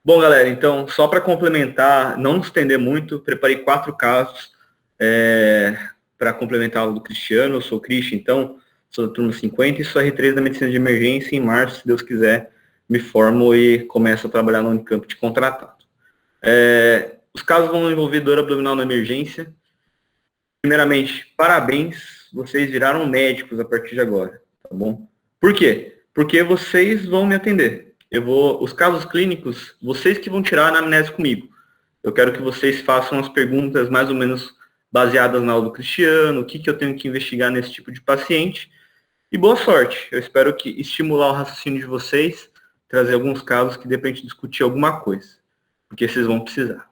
Bom, galera, então, só para complementar, não nos estender muito, preparei 4 casos para complementar o do Cristiano. Eu sou o Christian, então, sou da turma 50 e sou R3 da Medicina de Emergência. Em março, se Deus quiser, me formo e começo a trabalhar no Unicamp de contratado. Os casos vão envolver dor abdominal na emergência. Primeiramente, parabéns, vocês viraram médicos a partir de agora, tá bom? Por quê? Porque vocês vão me atender. Os casos clínicos, vocês que vão tirar a anamnese comigo. Eu quero que vocês façam as perguntas mais ou menos baseadas na aula do Cristiano, o que eu tenho que investigar nesse tipo de paciente. E boa sorte. Eu espero que estimular o raciocínio de vocês, trazer alguns casos que dê pra gente discutir alguma coisa, porque vocês vão precisar.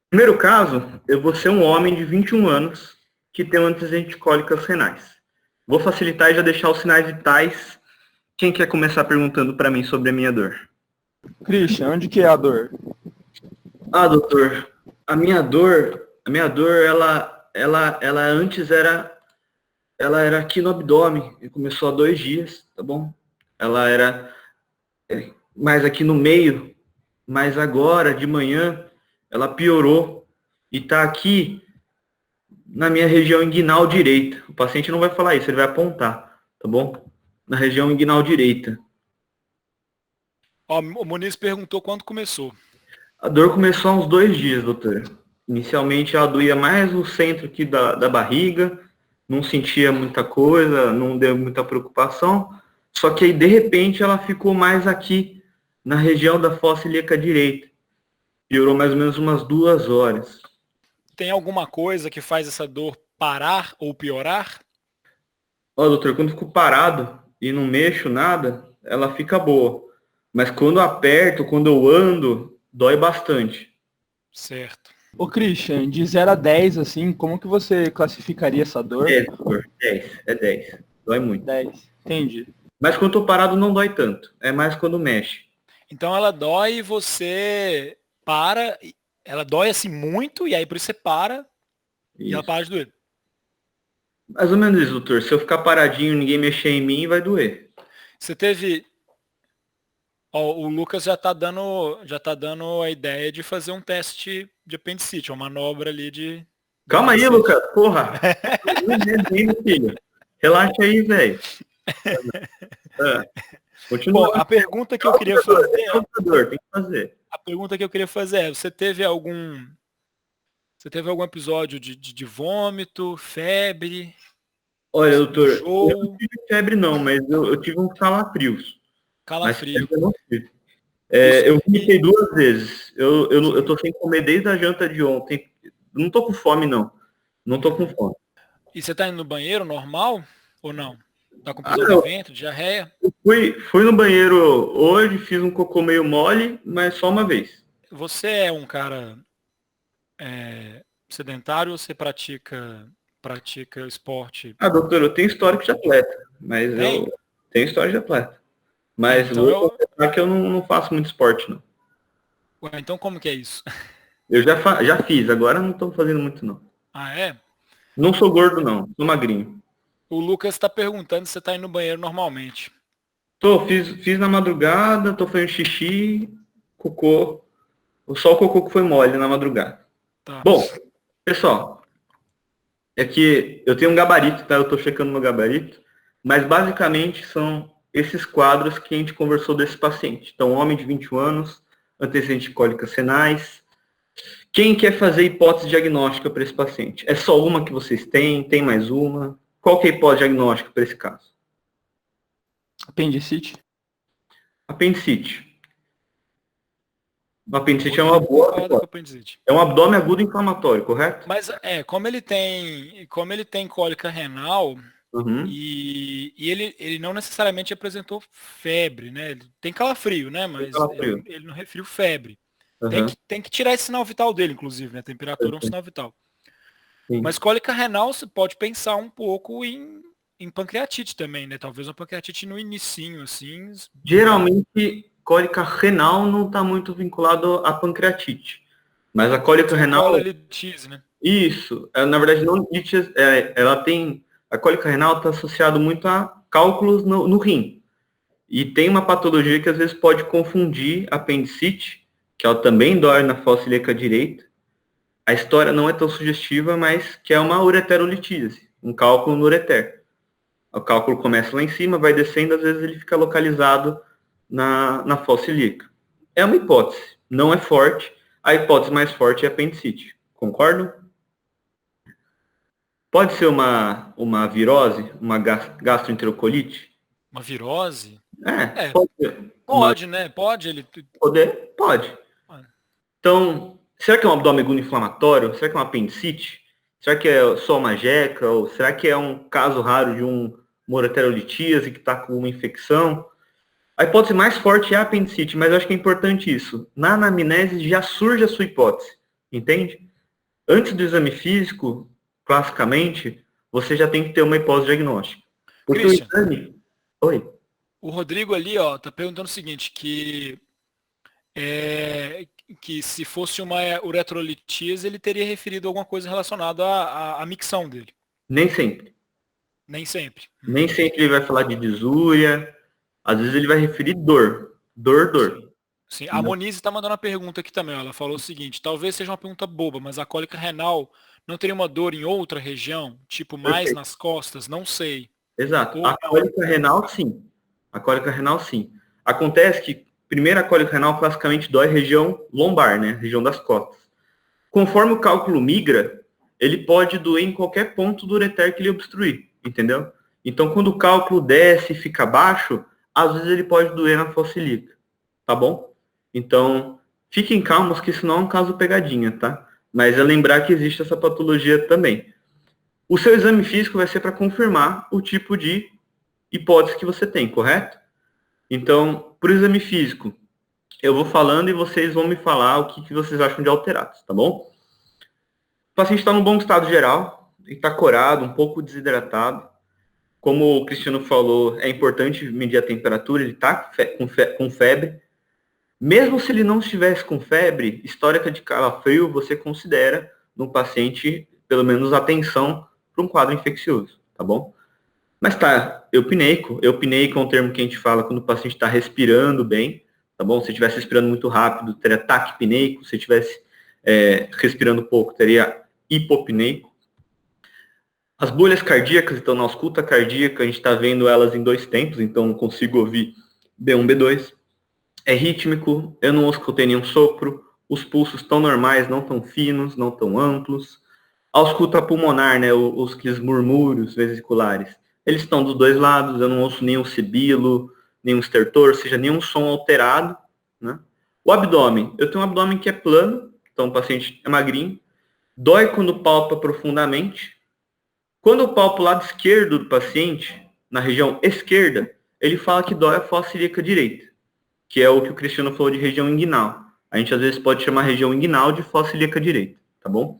Primeiro caso, eu vou ser um homem de 21 anos que tem um antecedente de cólicas renais. Vou facilitar e já deixar os sinais vitais. Quem quer começar perguntando para mim sobre a minha dor? Christian, onde que é a dor? Doutor, a minha dor, ela antes era aqui no abdômen. E começou há 2 dias, tá bom? Ela era mais aqui no meio, mas agora, de manhã, ela piorou e tá aqui na minha região inguinal direita. O paciente não vai falar isso, ele vai apontar, tá bom? Na região inguinal direita. Ó, o Muniz perguntou quando começou. A dor começou há uns 2 dias, doutor. Inicialmente ela doía mais no centro aqui da barriga, não sentia muita coisa, não deu muita preocupação, só que aí de repente ela ficou mais aqui, na região da fossa ilíaca direita. Piorou mais ou menos umas 2 horas. Tem alguma coisa que faz essa dor parar ou piorar? Doutor, quando eu fico parado e não mexo nada, ela fica boa. Mas quando eu aperto, quando eu ando, dói bastante. Certo. Ô Christian, de 0 a 10, assim, como que você classificaria essa dor? 10, doutor. 10. É 10. Dói muito. 10, entendi. Mas quando eu tô parado não dói tanto. É mais quando mexe. Então ela dói e você para, ela dói assim muito, e aí por isso você para e ela para de doer. Mais ou menos isso, doutor. Se eu ficar paradinho e ninguém mexer em mim, vai doer. Você teve... Ó, o Lucas já tá dando a ideia de fazer um teste de apendicite, uma manobra ali de... Calma aí, Lucas. Porra. Filho. Relaxa aí, velho. Continua. Bom, a pergunta que eu queria fazer... Tem que fazer. A pergunta que eu queria fazer é, você teve algum episódio de vômito, febre? Olha, doutor, Show? eu não tive febre não, mas eu tive uns calafrios. Calafrio. Eu vomitei 2 vezes. Eu tô sem comer desde a janta de ontem. Não tô com fome, não. Não tô com fome. E você tá indo no banheiro normal ou não? Tá com prisão de vento, diarreia? Eu fui no banheiro hoje, fiz um cocô meio mole, mas só uma vez. Você é um cara sedentário ou você pratica esporte? Doutor, eu tenho histórico de atleta, mas eu tenho história de atleta. Mas então vou confessar que eu não faço muito esporte, não. Ué, então como que é isso? Eu já fiz, agora não tô fazendo muito, não. Ah, é? Não sou gordo, não. Sou magrinho. O Lucas está perguntando se você tá indo no banheiro normalmente. Fiz na madrugada, tô fazendo xixi, cocô. Só o cocô que foi mole na madrugada. Tá. Bom, pessoal, é que eu tenho um gabarito, tá? Eu tô checando meu gabarito, mas basicamente são esses quadros que a gente conversou desse paciente. Então, homem de 21 anos, antecedente de cólicas renais. Quem quer fazer hipótese diagnóstica para esse paciente? É só uma que vocês têm? Tem mais uma? Qual que é a hipótese diagnóstica para esse caso? Apendicite? Apendicite. O apendicite é uma boa. É um abdômen agudo inflamatório, correto? Mas como ele tem cólica renal, Uhum. e ele não necessariamente apresentou febre, né? Ele tem calafrio, né? Mas ele não referiu febre. Uhum. Tem que tirar esse sinal vital dele, inclusive, né? Temperatura é um sinal vital. Sim. Mas cólica renal, você pode pensar um pouco em pancreatite também, né? Talvez uma pancreatite no inicinho, assim. Geralmente, cólica renal não está muito vinculado à pancreatite. Mas a cólica renal... Litíase, né? Isso. Na verdade, não litíase, ela tem... A cólica renal está associada muito a cálculos no rim. E tem uma patologia que às vezes pode confundir apendicite, que ela também dói na fossa ilíaca direita. A história não é tão sugestiva, mas que é uma ureterolitíase, um cálculo no ureter. O cálculo começa lá em cima, vai descendo, às vezes ele fica localizado na fossa ilíaca. É uma hipótese, não é forte. A hipótese mais forte é apendicite. Concordo? Pode ser uma virose, uma gastroenterocolites? Uma virose? É, É, pode ser. pode, né? Pode ele. Poder? Pode. Então, será que é um abdômen agudo inflamatório? Será que é uma apendicite? Será que é só uma jeca? Ou será que é um caso raro de uma ureterolitíase que está com uma infecção? A hipótese mais forte é a apendicite, mas eu acho que é importante isso. Na anamnese já surge a sua hipótese, entende? Antes do exame físico, classicamente, você já tem que ter uma hipótese diagnóstica. Porque Christian, o exame... Oi. o Rodrigo ali, ó, tá perguntando o seguinte, que se fosse uma uretrolitíase, ele teria referido alguma coisa relacionada à micção dele. Nem sempre. Nem sempre. Nem sempre ele vai falar de disúria. Às vezes ele vai referir dor. Dor. Sim. A Monize está mandando uma pergunta aqui também. Ela falou o seguinte, talvez seja uma pergunta boba, mas a cólica renal não teria uma dor em outra região? Tipo, mais Perfeito. nas costas? Não sei. Exato. A cólica renal, sim. A cólica renal, sim. Acontece que, primeiro, a cólica renal classicamente dói região lombar, né? Região das costas. Conforme o cálculo migra, ele pode doer em qualquer ponto do ureter que ele obstruir, entendeu? Então, quando o cálculo desce e fica baixo, às vezes ele pode doer na fossa ilíaca, tá bom? Então, fiquem calmos que isso não é um caso pegadinha, tá? Mas é lembrar que existe essa patologia também. O seu exame físico vai ser para confirmar o tipo de hipótese que você tem, correto? Então, por exame físico, eu vou falando e vocês vão me falar o que vocês acham de alterados, tá bom? O paciente está num bom estado geral, ele está corado, um pouco desidratado. Como o Cristiano falou, é importante medir a temperatura, ele está com febre. Mesmo se ele não estivesse com febre, histórica de calafrio, você considera no paciente, pelo menos, atenção para um quadro infeccioso, tá bom? Mas tá eupneico. Eupneico é um termo que a gente fala quando o paciente está respirando bem, tá bom? Se estivesse respirando muito rápido, teria taquipneico. Se estivesse respirando pouco, teria hipopneico. As bolhas cardíacas, então, na ausculta cardíaca, a gente está vendo elas em dois tempos, então consigo ouvir B1, B2. É rítmico, eu não auscultei nenhum sopro, os pulsos estão normais, não tão finos, não tão amplos. A ausculta pulmonar, né, aqueles murmúrios vesiculares, eles estão dos dois lados, eu não ouço nenhum sibilo, nenhum estertor, ou seja, nenhum som alterado, né? O abdômen, eu tenho um abdômen que é plano, então o paciente é magrinho, dói quando palpa profundamente. Quando eu palpo o lado esquerdo do paciente, na região esquerda, ele fala que dói a fossa ilíaca direita, que é o que o Cristiano falou de região inguinal. A gente às vezes pode chamar a região inguinal de fossa ilíaca direita, tá bom?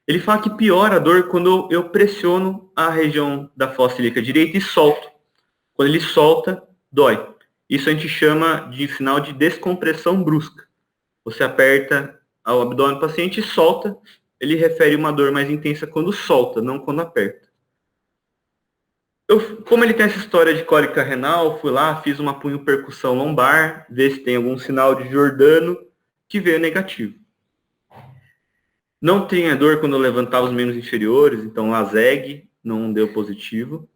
Ele fala que piora a dor quando eu pressiono a região da fossa ilíaca direita e solto. Quando ele solta, dói. Isso a gente chama de sinal de descompressão brusca. Você aperta o abdômen do paciente e solta, ele refere uma dor mais intensa quando solta, não quando aperta. Como ele tem essa história de cólica renal, fui lá, fiz uma punho-percussão lombar, ver se tem algum sinal de Giordano, que veio negativo. Não tinha dor quando eu levantava os membros inferiores, então a ZEG não deu positivo.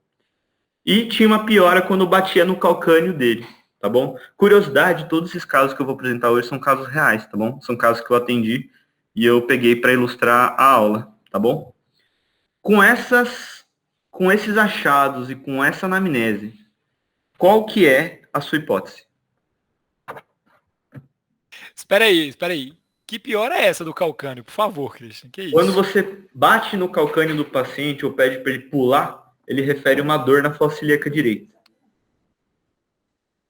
E tinha uma piora quando eu batia no calcânio dele, tá bom? Curiosidade, todos esses casos que eu vou apresentar hoje são casos reais, tá bom? São casos que eu atendi e eu peguei para ilustrar a aula, tá bom? Com esses achados e com essa anamnese, qual que é a sua hipótese? Espera aí. Que pior é essa do calcânio? Por favor, Christian. Que isso? Quando você bate no calcânio do paciente ou pede para ele pular, ele refere uma dor na fossa ilíaca direita.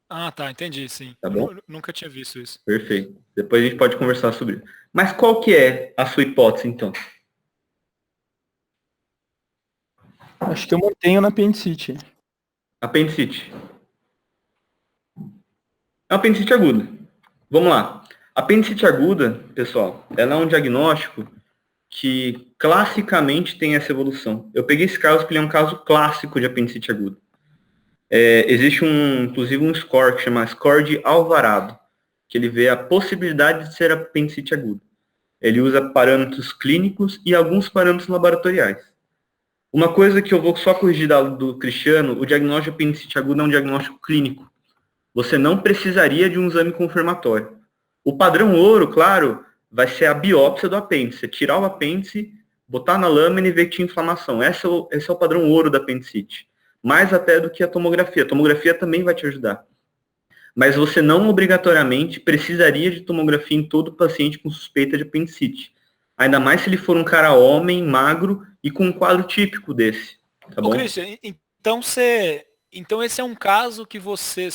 Ah, tá, entendi, sim. Tá bom? Nunca tinha visto isso. Perfeito. Depois a gente pode conversar sobre isso. Mas qual que é a sua hipótese, então? Acho que eu mantenho na apendicite. Apendicite. É uma apendicite aguda. Vamos lá. Apendicite aguda, pessoal, ela é um diagnóstico que classicamente tem essa evolução. Eu peguei esse caso porque ele é um caso clássico de apendicite aguda. Existe inclusive um score que chama score de Alvarado, que ele vê a possibilidade de ser apendicite aguda. Ele usa parâmetros clínicos e alguns parâmetros laboratoriais. Uma coisa que eu vou só corrigir do Cristiano, o diagnóstico de apendicite aguda é um diagnóstico clínico. Você não precisaria de um exame confirmatório. O padrão ouro, claro, vai ser a biópsia do apêndice. Tirar o apêndice, botar na lâmina e ver que tinha inflamação. Esse é o padrão ouro da apendicite. Mais até do que a tomografia. A tomografia também vai te ajudar. Mas você não obrigatoriamente precisaria de tomografia em todo paciente com suspeita de apendicite. Ainda mais se ele for um cara homem, magro e com um quadro típico desse. Tá bom? Christian, então esse é um caso que você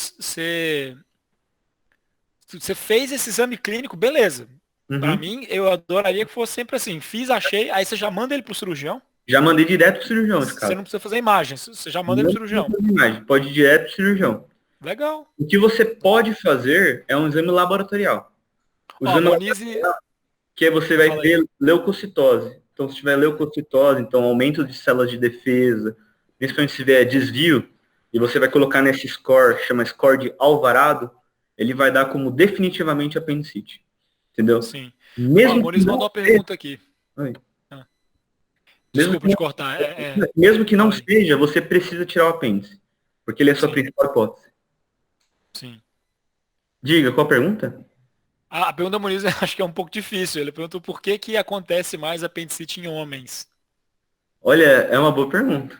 fez esse exame clínico, beleza. Para mim, eu adoraria que fosse sempre assim. Fiz, achei, aí você já manda ele pro cirurgião? Já mandei direto pro cirurgião, esse caso. Você não precisa fazer imagem, você já manda ele pro cirurgião. Pode ir direto pro cirurgião. Legal. O que você pode fazer é um exame laboratorial. O exame laboratorial, que você vai ver leucocitose. Então, se tiver leucocitose, então aumento de células de defesa, principalmente se tiver desvio, e você vai colocar nesse score, que chama score de Alvarado, ele vai dar como definitivamente apendicite. Entendeu? Sim. Mesmo o Maurício mandou uma pergunta aqui. Desculpa te cortar. Mesmo que não seja, você precisa tirar o apêndice. Porque ele é a sua principal hipótese. Sim. Diga, qual a pergunta? A pergunta do Maurício acho que é um pouco difícil. Ele perguntou por que acontece mais apendicite em homens. Olha, é uma boa pergunta.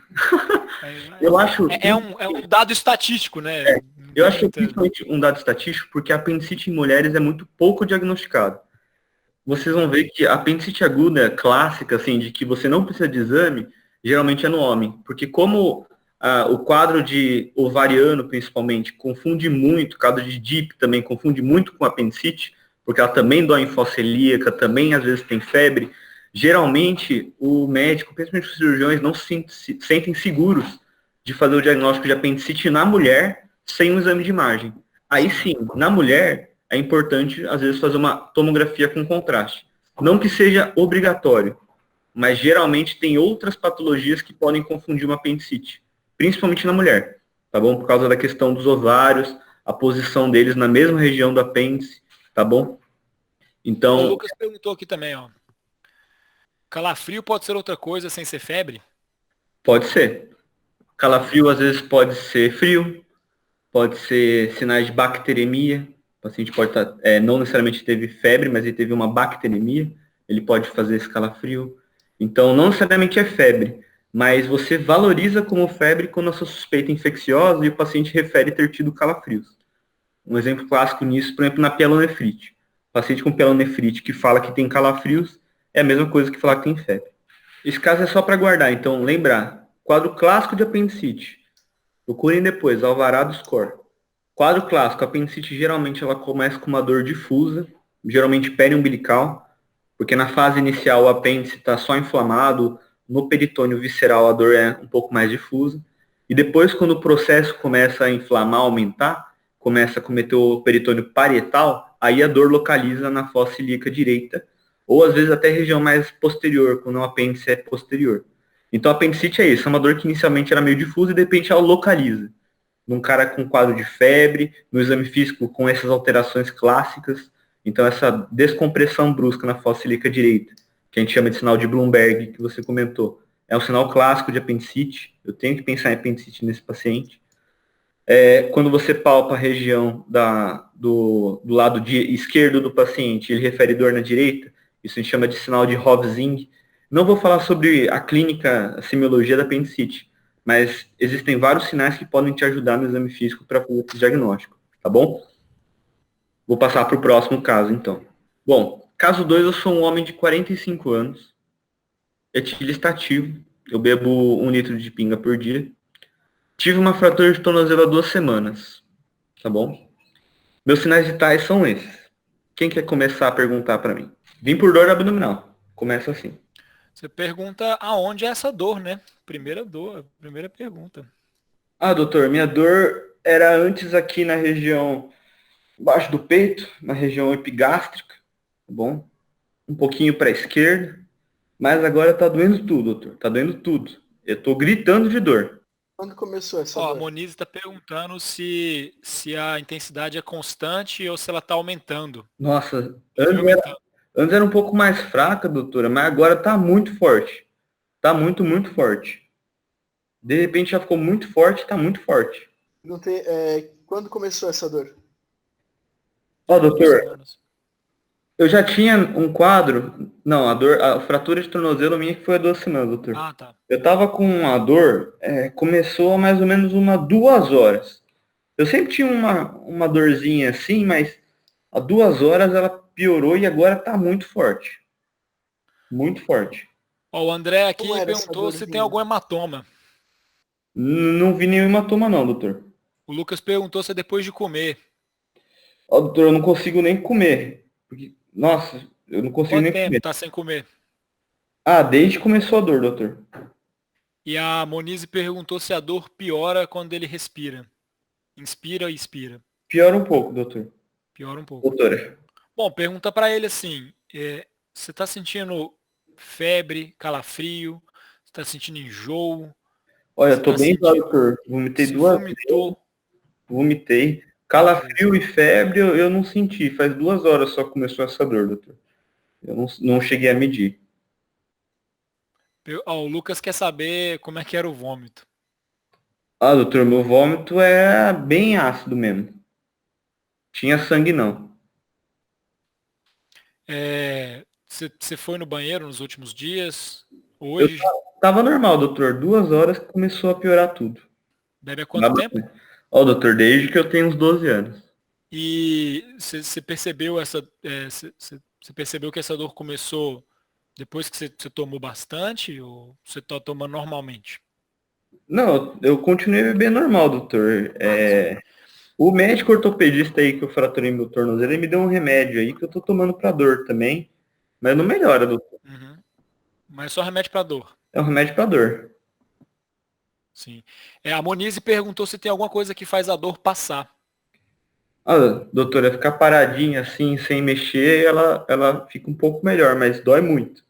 Eu acho. É um dado estatístico, né? Eu acho que é principalmente um dado estatístico porque a apendicite em mulheres é muito pouco diagnosticado. Vocês vão ver que a apendicite aguda clássica, assim, de que você não precisa de exame, geralmente é no homem. Porque como o quadro de ovariano, principalmente, confunde muito, o quadro de DIP também confunde muito com apendicite, porque ela também dói em fossa celíaca, também às vezes tem febre. Geralmente, o médico, principalmente os cirurgiões, não se sentem seguros de fazer o diagnóstico de apendicite na mulher sem um exame de imagem. Aí sim, na mulher, é importante, às vezes, fazer uma tomografia com contraste. Não que seja obrigatório, mas geralmente tem outras patologias que podem confundir uma apendicite, principalmente na mulher, tá bom? Por causa da questão dos ovários, a posição deles na mesma região do apêndice, tá bom? Então... O Lucas perguntou aqui também, ó. Calafrio pode ser outra coisa sem ser febre? Pode ser. Calafrio, às vezes, pode ser frio, pode ser sinais de bacteremia. O paciente pode estar, não necessariamente teve febre, mas ele teve uma bacteremia, ele pode fazer esse calafrio. Então, não necessariamente é febre, mas você valoriza como febre quando a sua suspeita é infecciosa e o paciente refere ter tido calafrios. Um exemplo clássico nisso, por exemplo, na pielonefrite. O paciente com pielonefrite que fala que tem calafrios é a mesma coisa que falar que tem febre. Esse caso é só para guardar, então lembrar, quadro clássico de apendicite. Procurem depois, Alvarado Score. Quadro clássico, a apendicite geralmente ela começa com uma dor difusa, geralmente periumbilical, porque na fase inicial o apêndice está só inflamado, no peritônio visceral a dor é um pouco mais difusa, e depois quando o processo começa a inflamar, aumentar, começa a cometer o peritônio parietal, aí a dor localiza na fossa ilíaca direita, ou às vezes até região mais posterior, quando o apêndice é posterior. Então a apendicite é isso, é uma dor que inicialmente era meio difusa e de repente ela localiza. Num cara com quadro de febre, no exame físico com essas alterações clássicas, então essa descompressão brusca na fossa ilíaca direita, que a gente chama de sinal de Bloomberg, que você comentou, é um sinal clássico de apendicite, eu tenho que pensar em apendicite nesse paciente. Quando você palpa a região do lado esquerdo do paciente, ele refere dor na direita, isso a gente chama de sinal de Hofzing. Não vou falar sobre a clínica, a semiologia da apendicite, mas existem vários sinais que podem te ajudar no exame físico para fazer esse diagnóstico, tá bom? Vou passar para o próximo caso, então. Bom, caso 2, eu sou um homem de 45 anos, etilestativo, eu bebo 1 litro de pinga por dia, tive uma fratura de tornozelo há 2 semanas, tá bom? Meus sinais vitais são esses. Quem quer começar a perguntar para mim? Vim por dor abdominal, começa assim. Você pergunta aonde é essa dor, né? Primeira pergunta. Doutor, minha dor era antes aqui na região embaixo do peito, na região epigástrica, tá bom? Um pouquinho para a esquerda, mas agora tá doendo tudo, doutor. Tá doendo tudo. Eu tô gritando de dor. Quando começou essa Ó, a dor? Monize está perguntando se a intensidade é constante ou se ela está aumentando. Nossa, Eu vi aumentando. antes era um pouco mais fraca, doutora, mas agora tá muito forte. Tá muito, muito forte. De repente já ficou muito forte, tá muito forte. Não tem, quando começou essa dor? Ó, Tem 2 doutor, semanas. eu já tinha um quadro. Não, a fratura de tornozelo minha que foi há 2 semanas, doutor. Ah, tá. Eu tava com a dor, começou há mais ou menos 2 horas. Eu sempre tinha uma dorzinha assim, mas há 2 horas ela piorou e agora tá muito forte. Muito forte. Ó, o André Como aqui era essa perguntou se tem dorzinha? algum hematoma. Não vi nenhum hematoma não, doutor. O Lucas perguntou se é depois de comer. Ó, doutor, eu não consigo nem comer. Nossa, eu não consigo Quanto nem tempo comer. tá sem comer? Ah, desde que começou a dor, doutor. E a Monize perguntou se a dor piora quando ele respira. Inspira e expira. Piora um pouco, doutor. Piora um pouco. Doutora. Bom, pergunta para ele assim, você está sentindo febre, calafrio, você está sentindo enjoo, Olha, você eu tô está bem claro, sentindo, doutor. Vomitei se 2 vezes. vomitou, Vomitei. 2 vezes. Calafrio e febre eu não senti. Faz 2 horas só começou essa dor, doutor. Eu não cheguei a medir. Ó, o Lucas quer saber como é que era o vômito. Ah, doutor, meu vômito é bem ácido mesmo. Tinha sangue não. Você foi no banheiro nos últimos dias? Eu Hoje? tava normal, doutor. 2 horas que começou a piorar tudo. Bebe há quanto Nada. tempo? Ó, doutor, desde que eu tenho uns 12 anos. E você percebeu você percebeu que essa dor começou depois que você tomou bastante ou você está tomando normalmente? Não, eu continuei bebendo normal, doutor. O médico ortopedista aí que eu fraturei meu tornozelo, ele me deu um remédio aí que eu tô tomando pra dor também. Mas não melhora, doutor. Uhum. Mas só remédio para dor. É um remédio pra dor. Sim. A Monize perguntou se tem alguma coisa que faz a dor passar. Ah, doutora, ficar paradinha assim, sem mexer, ela fica um pouco melhor, mas dói muito.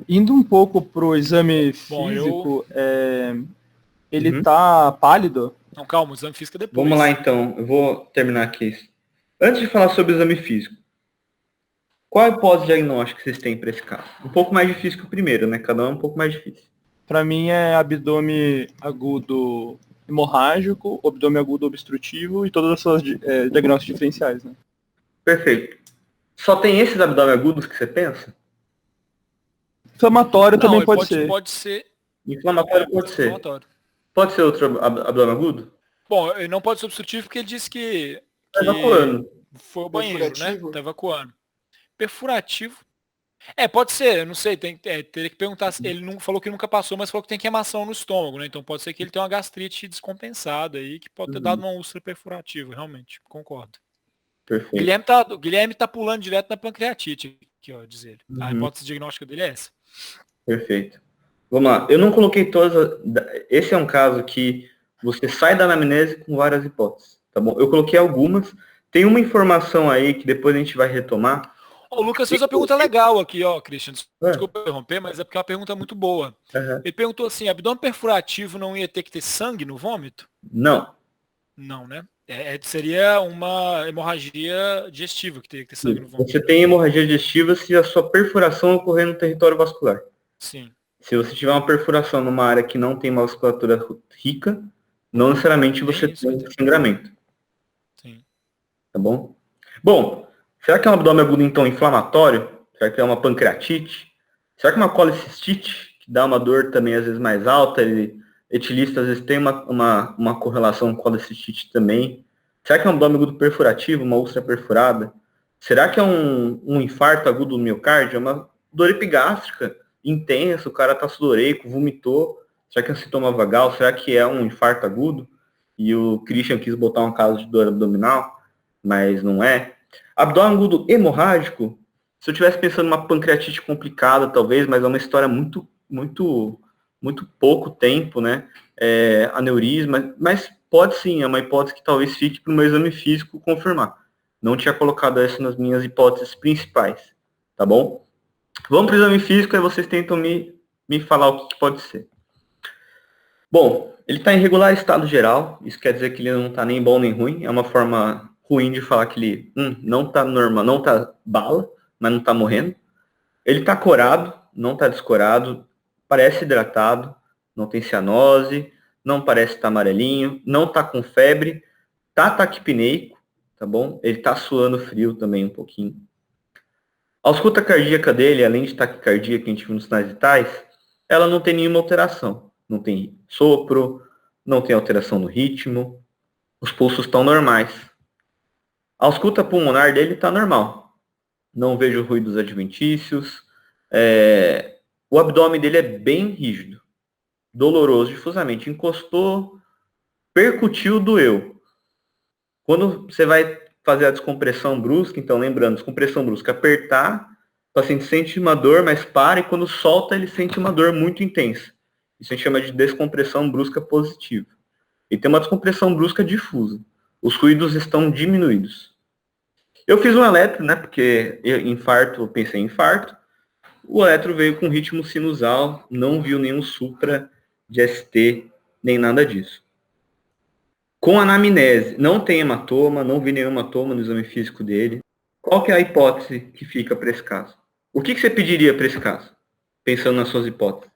Indo um pouco pro exame Bom, físico, ele Uhum. tá pálido? Não, calma, o exame físico é Vamos lá depois. então, eu vou terminar aqui. Antes de falar sobre o exame físico, qual a hipótese diagnóstica que vocês têm para esse caso? Um pouco mais difícil que o primeiro, né? Cada um é um pouco mais difícil. Para mim é abdômen agudo hemorrágico, abdômen agudo obstrutivo e todas as suas diagnósticos diferenciais, né? Perfeito. Só tem esses abdômen agudos que você pensa? Inflamatório Não, também ele pode ser. pode ser Inflamatório pode ser. inflamatório. Pode ser outro abdômen agudo? Bom, ele não pode ser obstrutivo porque ele disse que, Tá que evacuando. foi o banheiro, né? Perfurativo? Tá evacuando. Perfurativo. Pode ser, eu não sei, teria que perguntar. Ele não falou que nunca passou, mas falou que tem queimação no estômago, né? Então pode ser que ele tenha uma gastrite descompensada aí, que pode ter dado Uhum. uma úlcera perfurativa, realmente, concordo. Perfeito. O Guilherme tá pulando direto na pancreatite, aqui, ó, diz ele. A Uhum. hipótese diagnóstica dele é essa. Perfeito. Vamos lá. Eu não coloquei todas. Esse é um caso que você sai da anamnese com várias hipóteses, tá bom? Eu coloquei algumas. Tem uma informação aí que depois a gente vai retomar. Ó, o Lucas fez uma pergunta legal aqui, ó, Christian. É, Desculpa interromper, mas é porque é uma pergunta muito boa. aham. Ele perguntou assim, abdômen perfurativo não ia ter que ter sangue no vômito? Não. Não, né? Seria uma hemorragia digestiva que teria que ter sangue no vômito. Você tem hemorragia digestiva se a sua perfuração ocorrer no território vascular. Sim. Se você tiver uma perfuração numa área que não tem uma vasculatura rica, não necessariamente Nem você isso vai tem ter. sangramento, Sim. tá bom? Bom, será que é um abdômen agudo então inflamatório? Será que é uma pancreatite? Será que é uma colicistite, que dá uma dor também às vezes mais alta? Etilista às vezes tem uma correlação com colicistite também. Será que é um abdômen agudo perfurativo, uma úlcera perfurada? Será que é um infarto agudo do miocárdio? É uma dor epigástrica intensa, o cara tá sudoreico, vomitou. Será que é um sintoma vagal? Será que é um infarto agudo? E o Christian quis botar um caso de dor abdominal, mas não é. Abdômen agudo hemorrágico, se eu estivesse pensando numa pancreatite complicada, talvez, mas é uma história muito, muito, muito pouco tempo, né? Aneurisma, mas pode sim, é uma hipótese que talvez fique para o meu exame físico confirmar. Não tinha colocado essa nas minhas hipóteses principais, tá bom? Vamos para o exame físico, aí vocês tentam me falar o que pode ser. Bom, Ele está em regular estado geral, isso quer dizer que ele não está nem bom nem ruim, é uma forma ruim de falar que ele não está normal, não está bala, mas não está morrendo. Ele está corado, não está descorado, parece hidratado, não tem cianose, não parece estar amarelinho, não está com febre, está taquipneico, tá bom? Ele está suando frio também um pouquinho. A ausculta cardíaca dele, além de taquicardia que a gente viu nos sinais vitais, ela não tem nenhuma alteração. Não tem sopro, não tem alteração no ritmo, os pulsos estão normais. A ausculta pulmonar dele está normal. Não vejo ruídos adventícios. O abdômen dele é bem rígido, doloroso difusamente. Encostou, percutiu, doeu. Quando você vai fazer a descompressão brusca, então lembrando, descompressão brusca, apertar, o paciente sente uma dor, mas para, e quando solta, ele sente uma dor muito intensa. Isso a gente chama de descompressão brusca positiva. E tem uma descompressão brusca difusa. Os ruídos estão diminuídos. Eu fiz um eletro, né, porque infarto, eu pensei em infarto. O eletro veio com ritmo sinusal, não viu nenhum supra de ST, nem nada disso. Com anamnese, não tem hematoma, não vi nenhum hematoma no exame físico dele. Qual que é a hipótese que fica para esse caso? O que você pediria para esse caso? Pensando nas suas hipóteses.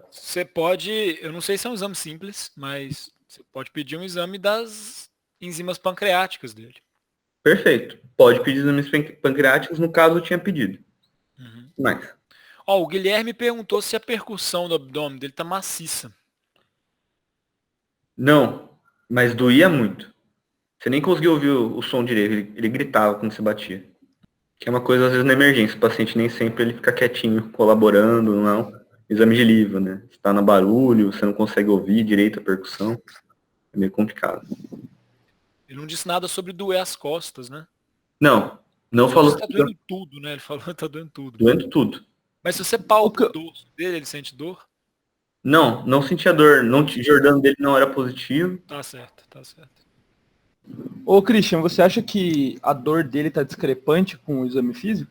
Você pode, eu não sei se é um exame simples, mas você pode pedir um exame das enzimas pancreáticas dele. Perfeito. Pode pedir exames pancreáticos, no caso eu tinha pedido. Mais. Ó, o Guilherme perguntou se a percussão do abdômen dele tá maciça. Não, mas doía muito. Você nem conseguiu ouvir o som direito, ele gritava quando você batia. Que é uma coisa, às vezes, na emergência. O paciente nem sempre ele fica quietinho, colaborando, não. Exame de livro, né? Você tá no barulho, você não consegue ouvir direito a percussão. É meio complicado. Ele não disse nada sobre doer as costas, né? Não Só falou. disse que tá doendo tudo, né? Ele falou que tá doendo tudo. Doendo tudo. Mas se você palpa o dorso dele, ele sente dor? Não sentia dor. Não, Jordano dele não era positivo. Tá certo, tá certo. Ô, Christian, você acha que a dor dele tá discrepante com o exame físico?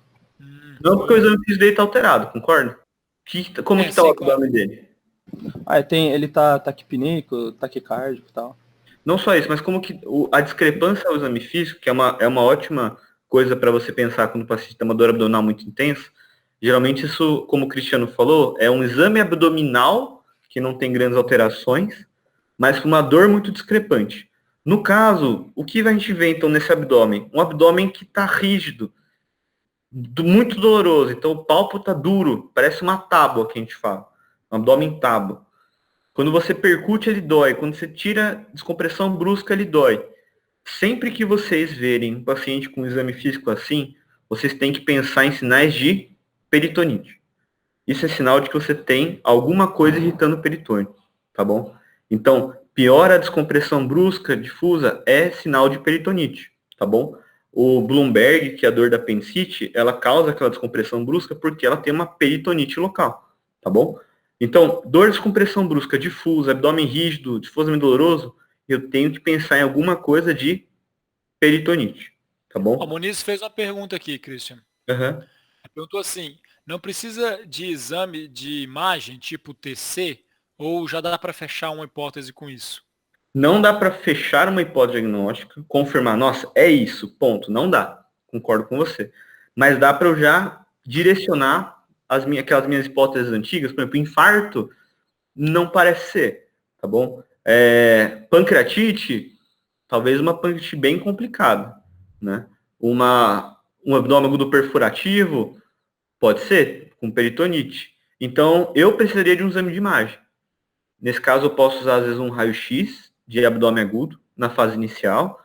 Não, porque o exame físico dele tá alterado, concorda? Como que tá o abdômen dele? Ele tá taquipneico, taquicárdico e tal. Não só isso, mas como que a discrepância ao exame físico, que é uma ótima coisa para você pensar quando o paciente tem uma dor abdominal muito intensa, geralmente isso, como o Cristiano falou, é um exame abdominal que não tem grandes alterações, mas com uma dor muito discrepante. No caso, o que a gente vê então nesse abdômen? Um abdômen que está rígido, muito doloroso, então o palpo está duro, parece uma tábua que a gente fala, um abdômen tábua. Quando você percute, ele dói. Quando você tira descompressão brusca, ele dói. Sempre que vocês verem um paciente com um exame físico assim, vocês têm que pensar em sinais de peritonite. Isso é sinal de que você tem alguma coisa irritando o peritônio, tá bom? Então, piora a descompressão brusca, difusa, é sinal de peritonite, tá bom? O Bloomberg, que é a dor da apendicite, ela causa aquela descompressão brusca porque ela tem uma peritonite local, tá bom? Então, dor de descompressão brusca, difusa, abdômen rígido, difusamente doloroso, eu tenho que pensar em alguma coisa de peritonite, tá bom? O Moniz fez uma pergunta aqui, Christian. Uhum. Perguntou assim, não precisa de exame de imagem, tipo TC, ou já dá para fechar uma hipótese com isso? Não dá para fechar uma hipótese diagnóstica, confirmar, nossa, é isso, ponto. Não dá, concordo com você. Mas dá para eu já direcionar aquelas minhas hipóteses antigas, por exemplo, infarto, não parece ser, tá bom? Pancreatite, talvez uma pancreatite bem complicada, né? Um abdômen agudo perfurativo, pode ser, com peritonite. Então, eu precisaria de um exame de imagem. Nesse caso, eu posso usar, às vezes, um raio-x de abdômen agudo, na fase inicial,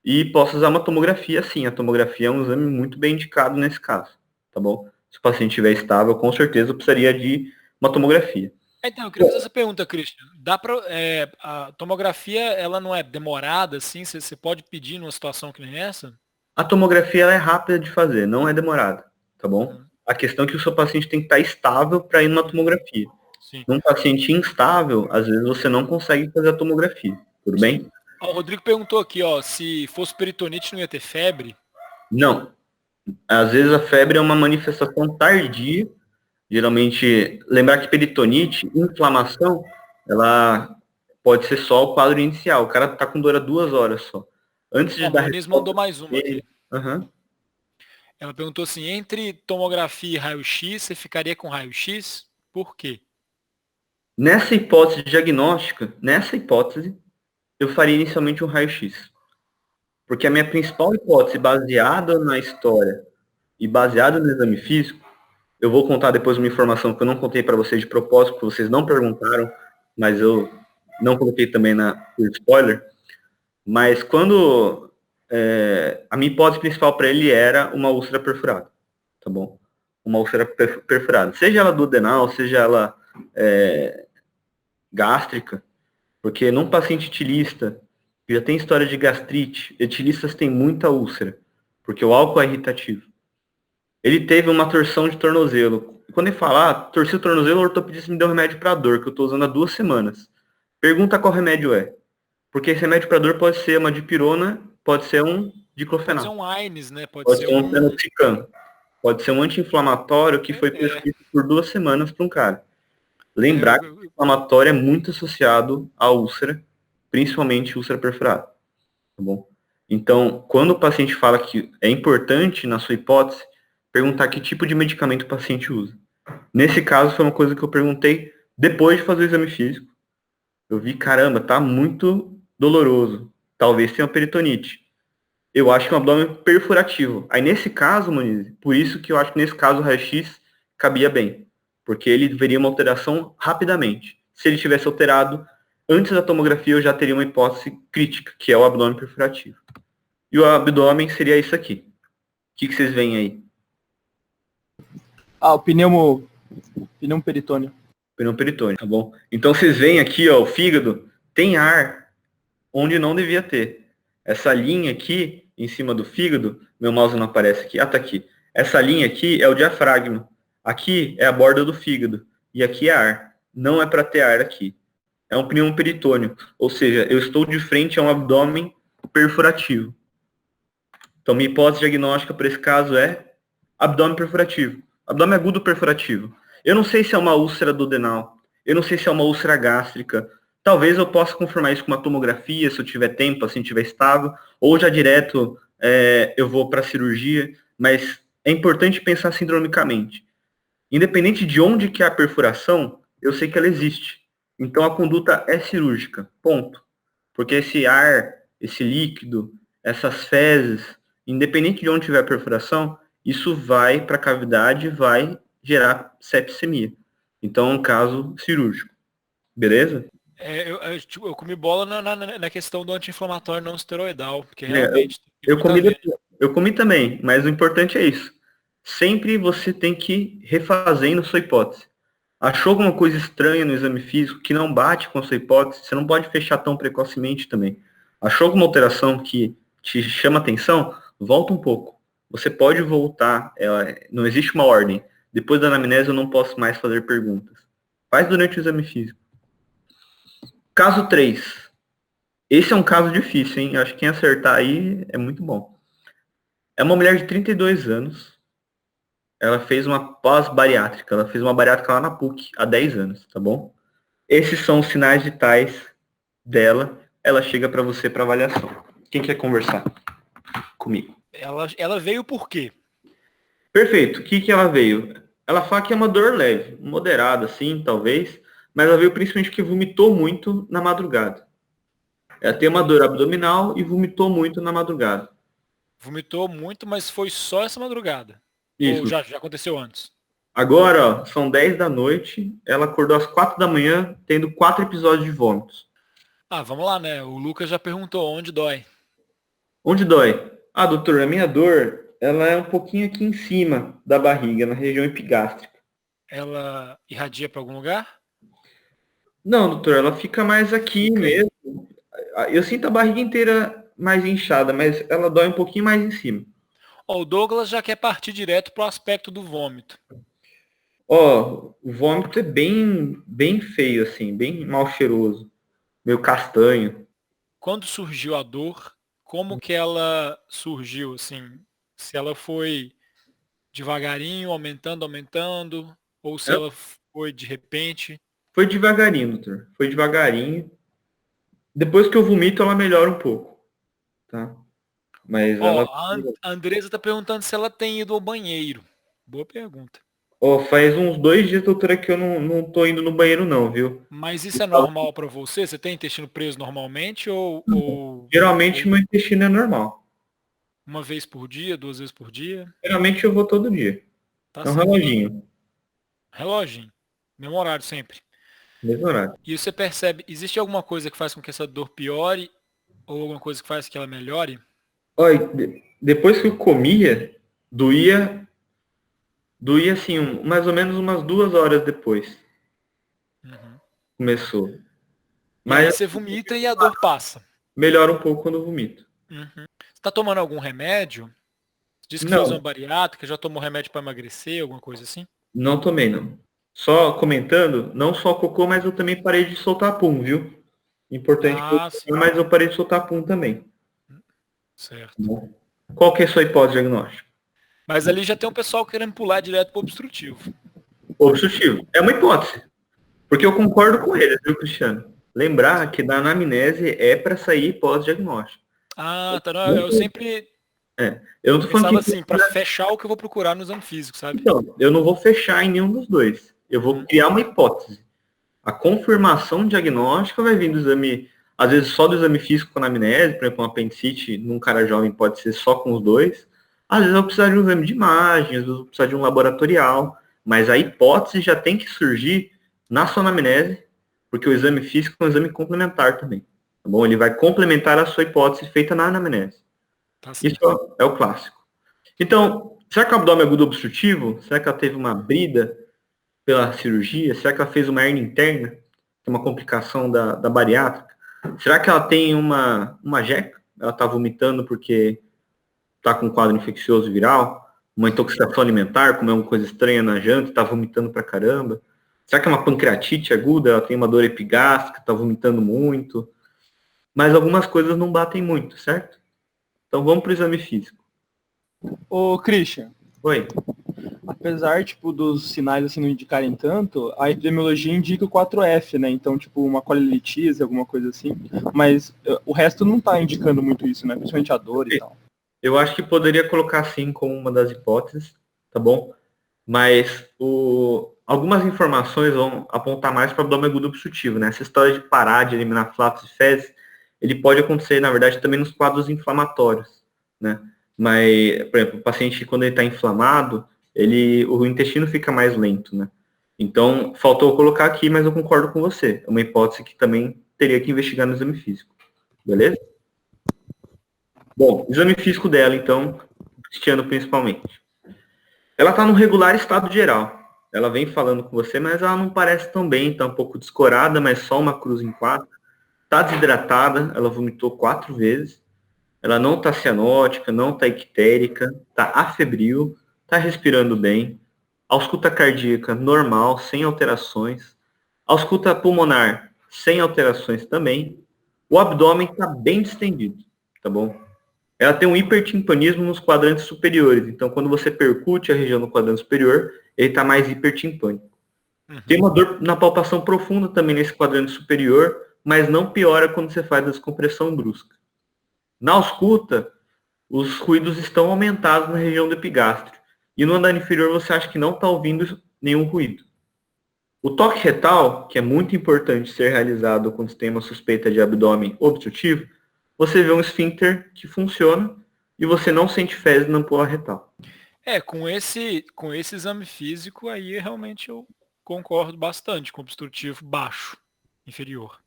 e posso usar uma tomografia, sim. A tomografia é um exame muito bem indicado nesse caso, tá bom? Se o paciente estiver estável, com certeza eu precisaria de uma tomografia. Então, eu queria fazer essa pergunta, Christian. A tomografia, ela não é demorada, assim? Você pode pedir numa situação que nem essa? A tomografia ela é rápida de fazer, não é demorada, tá bom? A questão é que o seu paciente tem que estar estável para ir numa tomografia. Sim. Num paciente instável, às vezes você não consegue fazer a tomografia, tudo bem? O Rodrigo perguntou aqui, ó, se fosse peritonite não ia ter febre? Não. Às vezes a febre é uma manifestação tardia. Geralmente, lembrar que peritonite, inflamação, ela pode ser só o quadro inicial. O cara tá com dor há 2 horas só. Antes de A dar Muniz resposta mandou mais uma aqui. Aham. Ela perguntou assim, entre tomografia e raio-x, você ficaria com raio-x? Por quê? Nessa hipótese diagnóstica, eu faria inicialmente um raio-x. Porque a minha principal hipótese, baseada na história e baseada no exame físico, eu vou contar depois uma informação que eu não contei para vocês de propósito, porque vocês não perguntaram, mas eu não coloquei também por spoiler. Mas quando a minha hipótese principal para ele era uma úlcera perfurada, tá bom? Uma úlcera perfurada. Seja ela duodenal, seja ela gástrica, porque num paciente etilista, que já tem história de gastrite, etilistas têm muita úlcera, porque o álcool é irritativo. Ele teve uma torção de tornozelo. Quando ele fala, torci o tornozelo, o ortopedista me deu remédio para dor, que eu estou usando há 2 semanas. Pergunta qual remédio é. Porque esse remédio para dor pode ser uma dipirona, pode ser um Pode ser diclofenaco, um AINES, né? Pode pode ser ser um um... fenoxicam, pode ser um anti-inflamatório que foi prescrito por 2 semanas para um cara. Lembrar que o inflamatório é muito associado à úlcera, principalmente úlcera perfurada, tá bom? Então, quando o paciente fala que é importante, na sua hipótese, perguntar que tipo de medicamento o paciente usa. Nesse caso, foi uma coisa que eu perguntei depois de fazer o exame físico. Eu vi, caramba, tá muito doloroso. Talvez tenha uma peritonite. Eu acho que é um abdômen perfurativo. Aí, nesse caso, Moniz, por isso que eu acho que nesse caso o raio-x cabia bem. Porque ele veria uma alteração rapidamente. Se ele tivesse alterado, antes da tomografia eu já teria uma hipótese crítica, que é o abdômen perfurativo. E o abdômen seria isso aqui. O que vocês veem aí? O pneumo peritônio. Pneu peritônio, tá bom? Então vocês veem aqui, ó, o fígado tem ar onde não devia ter. Essa linha aqui, em cima do fígado, meu mouse não aparece aqui, tá aqui. Essa linha aqui é o diafragma. Aqui é a borda do fígado. E aqui é ar. Não é para ter ar aqui. É um pneu peritônio. Ou seja, eu estou de frente a um abdômen perfurativo. Então, minha hipótese diagnóstica para esse caso é abdômen perfurativo. Abdômen agudo perfurativo. Eu não sei se é uma úlcera duodenal. Eu não sei se é uma úlcera gástrica. Talvez eu possa confirmar isso com uma tomografia, se eu tiver tempo, assim, tiver estável. Ou já direto eu vou para a cirurgia. Mas é importante pensar sindromicamente. Independente de onde que é a perfuração, eu sei que ela existe. Então, a conduta é cirúrgica. Ponto. Porque esse ar, esse líquido, essas fezes, independente de onde tiver a perfuração, isso vai para a cavidade e vai gerar septicemia. Então é um caso cirúrgico. Beleza? Eu comi bola na questão do anti-inflamatório não esteroidal, porque É, realmente tem eu muito a comi, ver. eu comi também, mas o importante é isso. Sempre você tem que ir refazendo sua hipótese. Achou alguma coisa estranha no exame físico que não bate com a sua hipótese, você não pode fechar tão precocemente também. Achou alguma alteração que te chama atenção? Volta um pouco. Você pode voltar, não existe uma ordem. Depois da anamnese eu não posso mais fazer perguntas. Faz durante o exame físico. Caso 3. Esse é um caso difícil, hein? Acho que quem acertar aí é muito bom. É uma mulher de 32 anos. Ela fez uma pós-bariátrica. Ela fez uma bariátrica lá na PUC há 10 anos, tá bom? Esses são os sinais vitais dela. Ela chega para você para avaliação. Quem quer conversar comigo? Ela veio por quê? Perfeito. O que ela veio? Ela fala que é uma dor leve, moderada, assim, talvez. Mas ela veio principalmente porque vomitou muito na madrugada. Ela tem uma dor abdominal e vomitou muito na madrugada. Vomitou muito, mas foi só essa madrugada. Ou Isso. já aconteceu antes? Agora, ó, são 10 da noite. Ela acordou às 4 da manhã, tendo 4 episódios de vômitos. Vamos lá, né? O Lucas já perguntou onde dói. Onde dói? Doutor, a minha dor, ela é um pouquinho aqui em cima da barriga, na região epigástrica. Ela irradia para algum lugar? Não, doutor, ela fica mais aqui mesmo. Eu sinto a barriga inteira mais inchada, mas ela dói um pouquinho mais em cima. O Douglas já quer partir direto pro aspecto do vômito. O vômito é bem, bem feio, assim, bem mal cheiroso, meio castanho. Quando surgiu a dor, como que ela surgiu, assim? Se ela foi devagarinho, aumentando, ou se ela foi de repente? Foi devagarinho, doutor. Foi devagarinho. Depois que eu vomito, ela melhora um pouco, tá? Mas Ó, ela... a Andresa tá perguntando se ela tem ido ao banheiro. Boa pergunta. Ó, faz uns 2 dias, doutora, que eu não tô indo no banheiro não, viu? Mas isso é normal pra você? Você tem intestino preso normalmente Geralmente meu intestino é normal. uma vez por dia, 2 vezes por dia? Geralmente eu vou todo dia. Tá É um certo. reloginho, Reloginho. Mesmo horário sempre. mesmo horário. E você percebe, existe alguma coisa que faz com que essa dor piore? Ou alguma coisa que faz que ela melhore? Olha, depois que eu comia, doía assim, mais ou menos umas 2 horas depois. Uhum. Começou. E aí Mas você vomita e a dor passa. melhora um pouco quando eu vomito. Uhum. Você tá tomando algum remédio? Diz que fez uma Não, bariátrica, já tomou remédio para emagrecer, alguma coisa assim? não tomei não. Só comentando, não só cocô, mas eu também parei de soltar pum, viu? Importante, Ah, sim. mas eu parei de soltar pum também. Certo. Qual que é a sua hipótese diagnóstica? Mas ali já tem um pessoal querendo pular direto pro obstrutivo. Obstrutivo. É uma hipótese. Porque eu concordo com eles, viu, Cristiano? Lembrar que da anamnese é para sair pós-diagnóstico. Ah, tá. Não, eu sempre Eu não tô falando pensava que... assim, para fechar o que eu vou procurar no exame físico, sabe? Então, eu não vou fechar em nenhum dos dois. Eu vou criar uma hipótese. A confirmação diagnóstica vai vir do exame, às vezes só do exame físico com anamnese, por exemplo, uma apendicite num cara jovem pode ser só com os dois. Às vezes eu vou precisar de um exame de imagem, às vezes eu vou precisar de um laboratorial, mas a hipótese já tem que surgir na sua anamnese, porque o exame físico é um exame complementar também. Tá bom? Ele vai complementar a sua hipótese feita na anamnese. Tá Isso certo. é o clássico. Então, será que o abdômen é agudo obstrutivo? Será que ela teve uma brida pela cirurgia? Será que ela fez uma hernia interna? Que é uma complicação da bariátrica? Será que ela tem uma jeca? Ela está vomitando porque está com um quadro infeccioso viral? Uma intoxicação alimentar, como é uma coisa estranha na janta, está vomitando pra caramba? Será que é uma pancreatite aguda? Ela tem uma dor epigástrica, está vomitando muito? Mas algumas coisas não batem muito, certo? Então vamos para o exame físico. Ô, Christian, Oi. apesar, tipo, dos sinais assim não indicarem tanto, a epidemiologia indica o 4F, né? Então, tipo, uma colelitise, alguma coisa assim. Mas o resto não tá indicando muito isso, né? Principalmente a dor e tal. Eu acho que poderia colocar sim como uma das hipóteses, tá bom? Mas algumas informações vão apontar mais para o abdômen agudo obstrutivo, né? Essa história de parar de eliminar flatos e fezes, ele pode acontecer, na verdade, também nos quadros inflamatórios, né? Mas, por exemplo, o paciente, quando ele está inflamado, o intestino fica mais lento, né? Então, faltou colocar aqui, mas eu concordo com você. É uma hipótese que também teria que investigar no exame físico. Beleza? Bom, exame físico dela, então, Cristiano principalmente. Ela está no regular estado geral. Ela vem falando com você, mas ela não parece tão bem, está um pouco descorada, mas só uma cruz em 4. Está desidratada, ela vomitou 4 vezes. Ela não está cianótica, não está ictérica, está afebril, está respirando bem. Ausculta cardíaca normal, sem alterações. Ausculta pulmonar, sem alterações também. O abdômen está bem distendido, tá bom? Ela tem um hipertimpanismo nos quadrantes superiores. Então, quando você percute a região do quadrante superior, ele está mais hipertimpânico. Tem uma dor na palpação profunda também nesse quadrante superior, mas não piora quando você faz a descompressão brusca. Na ausculta, os ruídos estão aumentados na região do epigastrio. E no andar inferior você acha que não está ouvindo nenhum ruído. O toque retal, que é muito importante ser realizado quando você tem uma suspeita de abdômen obstrutivo, você vê um esfíncter que funciona e você não sente fezes na ampola retal. Com esse exame físico aí realmente eu concordo bastante com o obstrutivo baixo, inferior.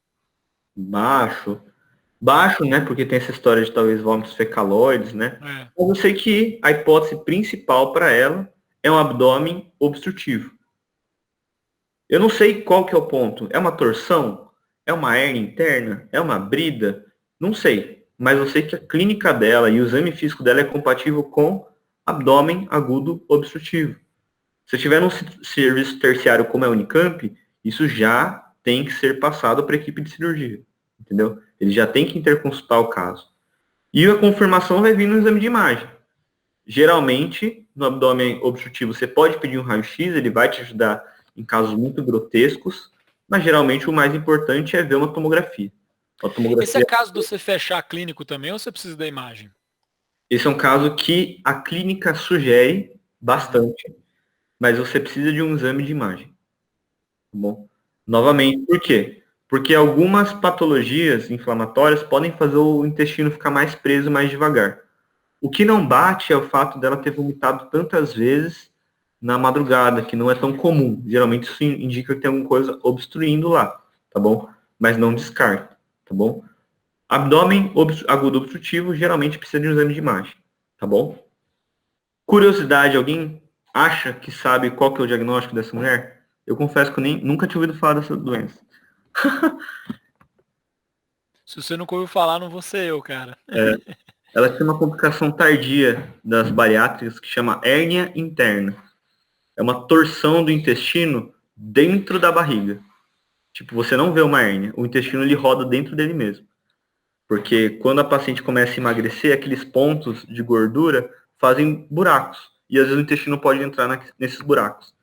Baixo, né? Porque tem essa história de talvez vômitos fecaloides, né? É. Mas eu sei que a hipótese principal para ela é um abdômen obstrutivo. Eu não sei qual que é o ponto. É uma torção? É uma hérnia interna? É uma brida? Não sei. Mas eu sei que a clínica dela e o exame físico dela é compatível com abdômen agudo obstrutivo. Se tiver um serviço terciário como é a Unicamp, isso já tem que ser passado para a equipe de cirurgia. Entendeu? Ele já tem que interconsultar o caso. E a confirmação vai vir no exame de imagem. Geralmente, no abdômen obstrutivo, você pode pedir um raio-x, ele vai te ajudar em casos muito grotescos, mas geralmente o mais importante é ver uma tomografia. A Esse tomografia, é caso de você fechar clínico também ou você precisa da imagem? esse é um caso que a clínica sugere bastante, mas você precisa de um exame de imagem, tá bom? Novamente, por quê? Porque algumas patologias inflamatórias podem fazer o intestino ficar mais preso mais devagar. O que não bate é o fato dela ter vomitado tantas vezes na madrugada, que não é tão comum. Geralmente isso indica que tem alguma coisa obstruindo lá, tá bom? Mas não descarta, tá bom? Abdômen agudo obstrutivo geralmente precisa de um exame de imagem, tá bom? Curiosidade, alguém acha que sabe qual que é o diagnóstico dessa mulher? Eu confesso que eu nunca tinha ouvido falar dessa doença. Se você nunca ouviu falar, não vou ser eu, cara. Ela tem uma complicação tardia das bariátricas que chama hérnia interna. É uma torção do intestino dentro da barriga. Tipo, você não vê uma hérnia, o intestino ele roda dentro dele mesmo. Porque quando a paciente começa a emagrecer, aqueles pontos de gordura fazem buracos. E às vezes o intestino pode entrar nesses buracos.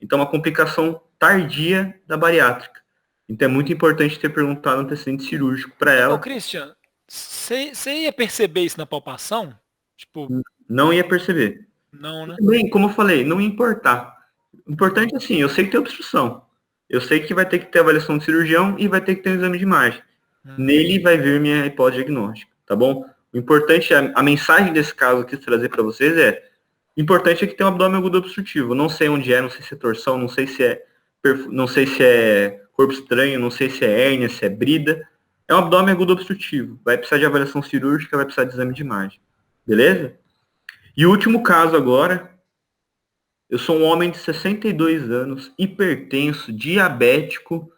Então, é uma complicação tardia da bariátrica. Então, é muito importante ter perguntado no antecedente cirúrgico para Ô, ela. Christian, você ia perceber isso na palpação? Tipo, Não ia perceber. não, né? Bem, como eu falei, não ia importar. O importante é assim, eu sei que tem obstrução. Eu sei que vai ter que ter avaliação de cirurgião e vai ter que ter um exame de imagem. Nele vai vir minha hipótese diagnóstica, tá bom? O importante, a mensagem desse caso que eu quis trazer para vocês o importante é que tem um abdômen agudo obstrutivo. Não sei onde é, não sei se é torção, não sei se é corpo estranho, não sei se é hérnia, se é brida. É um abdômen agudo obstrutivo. Vai precisar de avaliação cirúrgica, vai precisar de exame de imagem. Beleza? E o último caso agora, eu sou um homem de 62 anos, hipertenso, diabético.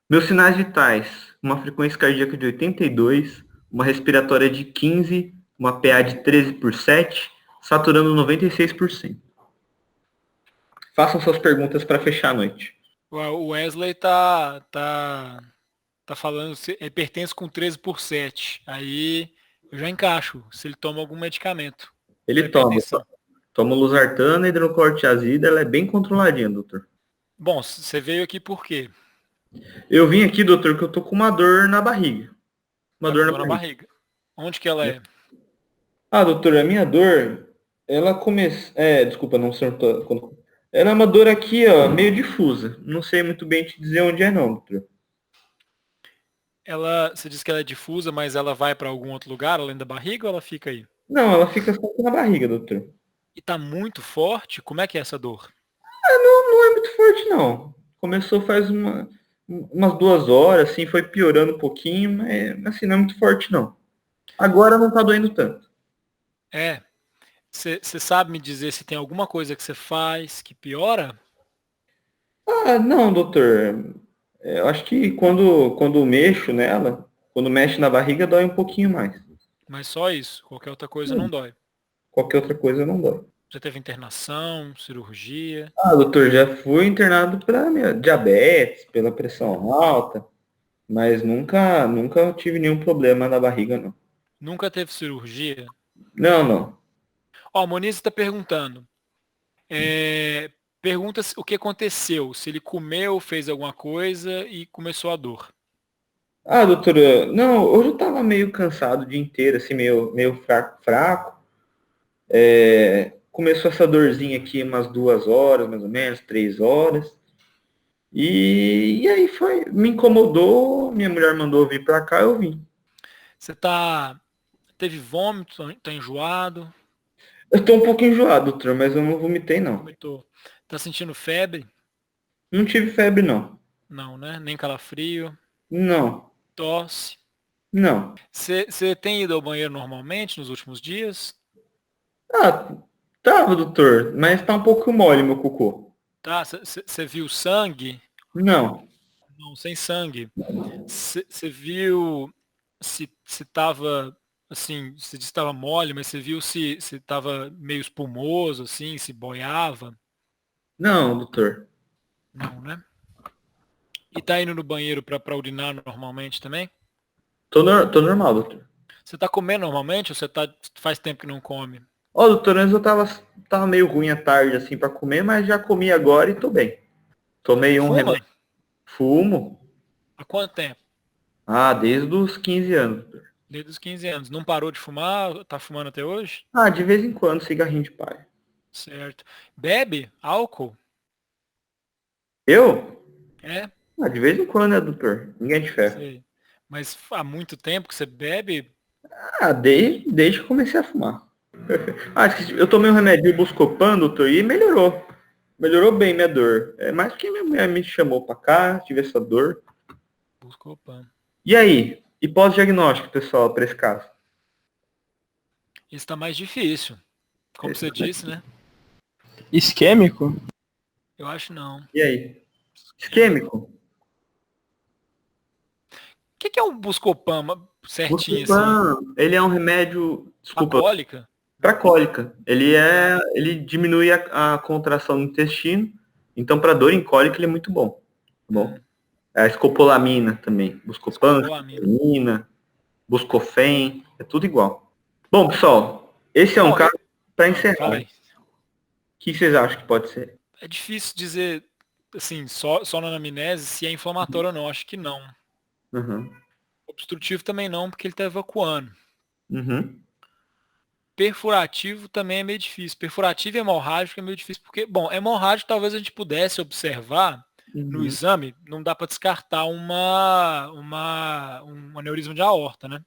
Meus sinais vitais, uma frequência cardíaca de 82, uma respiratória de 15, uma PA de 13/7, saturando 96%. Façam suas perguntas para fechar a noite. O Wesley tá falando, é pertence com 13%. Aí eu já encaixo, se ele toma algum medicamento. Ele Pra hipertensão. toma losartana, hidrocortiazida, ela é bem controladinha, doutor. Bom, você veio aqui por quê? Eu vim aqui, doutor, que eu tô com uma dor na barriga. Uma Tá dor com na dor na barriga. barriga. Onde que ela é? Ah, doutor, a minha dor, ela começa. Desculpa, não sentou. Ela é uma dor aqui, ó, meio difusa. Não sei muito bem te dizer onde é, não, doutor. Você disse que ela é difusa, mas ela vai para algum outro lugar além da barriga ou ela fica aí? Não, ela fica só na barriga, doutor. E tá muito forte? Como é que é essa dor? Não é muito forte, não. Começou faz umas 2 horas, assim, foi piorando um pouquinho, mas assim, não é muito forte, não. Agora não tá doendo tanto. É. Você sabe me dizer se tem alguma coisa que você faz que piora? Ah, não, doutor. Eu acho que quando mexo nela, quando mexe na barriga, dói um pouquinho mais. Mas só isso. Qualquer outra coisa não dói. Qualquer outra coisa não dói. Já teve internação, cirurgia? Ah, doutor, já fui internado para diabetes, pela pressão alta, mas nunca tive nenhum problema na barriga, não. Nunca teve cirurgia? Não, não. Ó, a Monize está perguntando. Pergunta o que aconteceu, se ele comeu, fez alguma coisa e começou a dor. Ah, doutora, não, hoje eu tava meio cansado o dia inteiro, assim, meio fraco. Começou essa dorzinha aqui umas 2 horas, mais ou menos, 3 horas. E aí me incomodou, minha mulher mandou vir pra cá, eu vim. Você teve vômito, tá enjoado? Eu tô um pouco enjoado, doutor, mas eu não vomitei, não. Vomitou. Tá sentindo febre? Não tive febre, não. Não, né? Nem calafrio? Não, Tosse? não. Você tem ido ao banheiro normalmente nos últimos dias? Ah, tava, doutor, mas tá um pouco mole meu cocô. Tá? Você viu sangue? Não, Não, sem sangue. Você viu se tava, assim, se disse que tava mole, mas você viu se tava meio espumoso, assim, se boiava? não, doutor. Não, né? E tá indo no banheiro pra urinar normalmente também? Tô normal, doutor. Você tá comendo normalmente ou faz tempo que não come? Ó, doutor, antes tava meio ruim à tarde, assim, pra comer, mas já comi agora e tô bem. Tomei um Fuma? remédio. Fumo. Há quanto tempo? Ah, desde os 15 anos. Desde os 15 anos. Não parou de fumar? Tá fumando até hoje? Ah, de vez em quando, cigarrinho de palha. Certo. Bebe álcool? Eu? É, Ah, de vez em quando, né, doutor? Ninguém de ferro. sei. Mas há muito tempo que você bebe? Ah, desde que comecei a fumar. Ah, esqueci, eu tomei um remédio Buscopan, doutor, e melhorou. Melhorou bem minha dor. É mais porque minha mulher me chamou pra cá, tive essa dor. Buscopan. E aí? E pós-diagnóstico, pessoal, pra esse caso? Isso tá mais difícil. Como você disse, né? Isquêmico? Eu acho não. E aí? Isquêmico? O que é um Buscopan certinho assim? Buscopan, ele é um remédio, desculpa, Alcoólica? para cólica. Ele diminui a contração do intestino. Então, para dor em cólica, ele é muito bom. Tá bom? A escopolamina também. Buscopan, Escopolamina. escopolamina, Buscofen, é tudo igual. Bom, pessoal, esse é um Bom, caso para Fala encerrar. aí. O que vocês acham que pode ser? É difícil dizer, assim, só na anamnese se é inflamatório ou não. Acho que não. Uhum. Obstrutivo também não, porque ele está evacuando. Uhum. Perfurativo também é meio difícil. Perfurativo e hemorrágico é meio difícil, porque, bom, hemorrágico talvez a gente pudesse observar no Uhum. exame, não dá para descartar um aneurisma de aorta, né?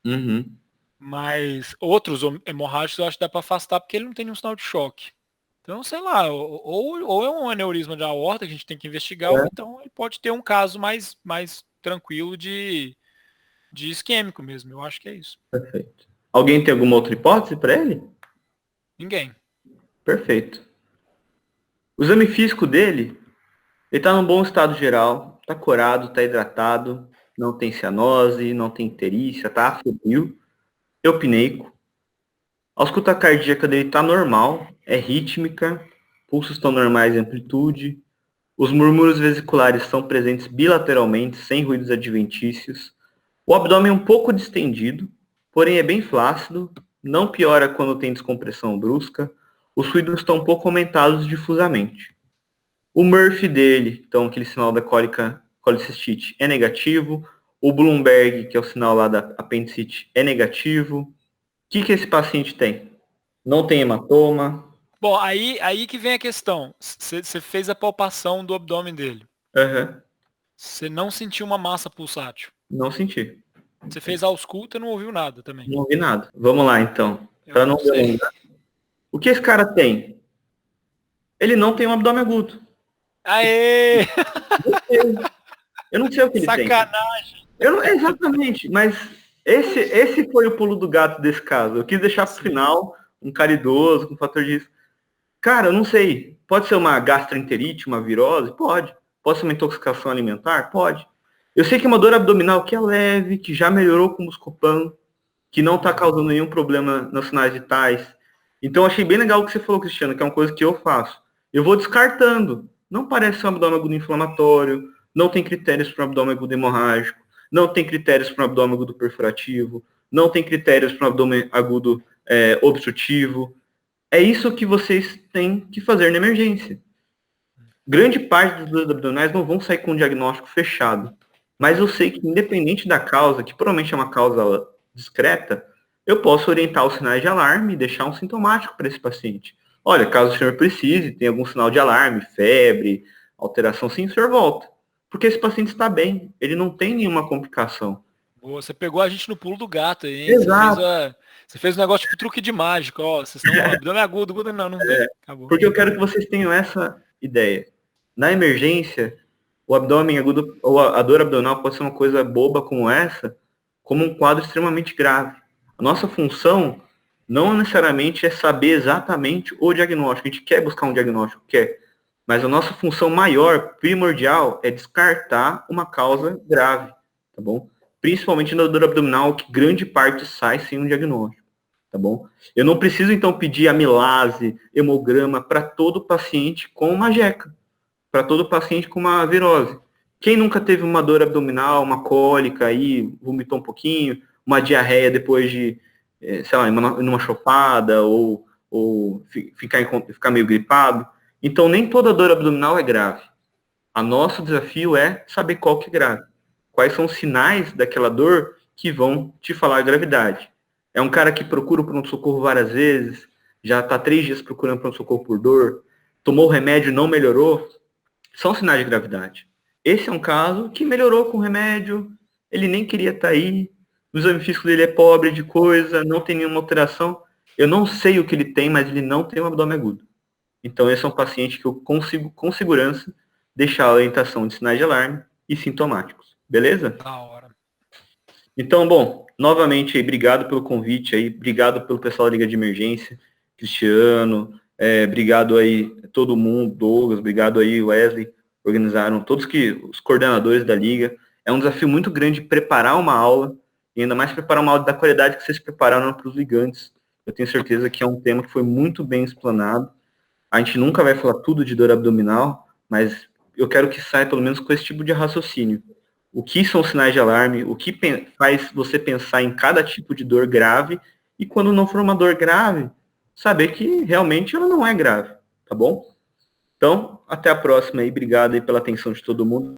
Uhum. Mas outros hemorrágicos eu acho que dá para afastar porque ele não tem nenhum sinal de choque. Então, sei lá, ou é um aneurisma de aorta que a gente tem que investigar, ou É, então ele pode ter um caso mais tranquilo de isquêmico mesmo. Eu acho que é isso. perfeito. Alguém tem alguma outra hipótese para ele? Ninguém. Perfeito. O exame físico dele, ele está num bom estado geral, está corado, está hidratado, não tem cianose, não tem icterícia, está afebil, eupneico. A ausculta cardíaca dele está normal, é rítmica, pulsos estão normais em amplitude, os murmúrios vesiculares são presentes bilateralmente, sem ruídos adventícios. O abdômen é um pouco distendido, porém é bem flácido, não piora quando tem descompressão brusca. Os ruídos estão um pouco aumentados difusamente. O Murphy dele, então aquele sinal da colicistite, é negativo. O Bloomberg, que é o sinal lá da apendicite, é negativo. O que esse paciente tem? Não tem hematoma. Bom, aí que vem a questão. Você fez a palpação do abdômen dele. Uhum. Você não sentiu uma massa pulsátil. Não senti. Você fez a ausculta e não ouviu nada também. Não ouvi nada. Vamos lá, então. Eu Para não não sei. delongar. O que esse cara tem? Ele não tem um abdômen agudo. Aê! Eu não sei o que ele tem. Sacanagem! Exatamente, mas esse foi o pulo do gato desse caso. Eu quis deixar pro final um cara idoso, com fator de risco. Cara, eu não sei. Pode ser uma gastroenterite, uma virose? Pode. Pode ser uma intoxicação alimentar? Pode. Eu sei que é uma dor abdominal que é leve, que já melhorou com o Buscopan, que não está causando nenhum problema nos sinais vitais. Então, achei bem legal o que você falou, Cristiano, que é uma coisa que eu faço. Eu vou descartando. Não parece ser um abdômen agudo inflamatório, não tem critérios para um abdômen agudo hemorrágico, não tem critérios para um abdômen agudo perfurativo, não tem critérios para um abdômen agudo obstrutivo. É isso que vocês têm que fazer na emergência. Grande parte dos dores abdominais não vão sair com um diagnóstico fechado. Mas eu sei que, independente da causa, que provavelmente é uma causa discreta, eu posso orientar os sinais de alarme e deixar um sintomático para esse paciente. Olha, caso o senhor precise, tem algum sinal de alarme, febre, alteração, sim, o senhor volta. Porque esse paciente está bem, ele não tem nenhuma complicação. Boa, você pegou a gente no pulo do gato aí, hein? Exato. Você fez um negócio tipo truque de mágico, ó. Vocês estão abdômen agudo, não vem. Acabou. Porque eu quero que vocês tenham essa ideia. Na emergência, o abdômen agudo, ou a dor abdominal pode ser uma coisa boba como essa, como um quadro extremamente grave. A nossa função não necessariamente é saber exatamente o diagnóstico. A gente quer buscar um diagnóstico, quer. Mas a nossa função maior, primordial, é descartar uma causa grave, tá bom? Principalmente na dor abdominal, que grande parte sai sem um diagnóstico, tá bom? Eu não preciso, então, pedir amilase, hemograma para todo paciente com uma jeca, para todo paciente com uma virose. Quem nunca teve uma dor abdominal, uma cólica aí, vomitou um pouquinho, uma diarreia depois de, sei lá, numa chopada ou ficar meio gripado? Então, nem toda dor abdominal é grave. O nosso desafio é saber qual que é grave. quais são os sinais daquela dor que vão te falar a gravidade. É um cara que procura o pronto-socorro várias vezes, já está 3 dias procurando pronto-socorro por dor, tomou o remédio e não melhorou, são sinais de gravidade. Esse é um caso que melhorou com o remédio, ele nem queria estar aí, o exame físico dele é pobre de coisa, não tem nenhuma alteração. Eu não sei o que ele tem, mas ele não tem um abdômen agudo. Então esse é um paciente que eu consigo, com segurança, deixar a orientação de sinais de alarme e sintomáticos. Beleza? Da hora. Então, bom, novamente aí, obrigado pelo convite aí, obrigado pelo pessoal da Liga de Emergência, Cristiano, obrigado aí todo mundo, Douglas, obrigado aí Wesley, organizaram todos os coordenadores da Liga. É um desafio muito grande preparar uma aula, e ainda mais preparar uma aula da qualidade que vocês prepararam para os ligantes. Eu tenho certeza que é um tema que foi muito bem explanado. A gente nunca vai falar tudo de dor abdominal, mas eu quero que saia pelo menos com esse tipo de raciocínio. O que são sinais de alarme, o que faz você pensar em cada tipo de dor grave, e quando não for uma dor grave, saber que realmente ela não é grave, tá bom? Então, até a próxima aí, obrigado aí pela atenção de todo mundo.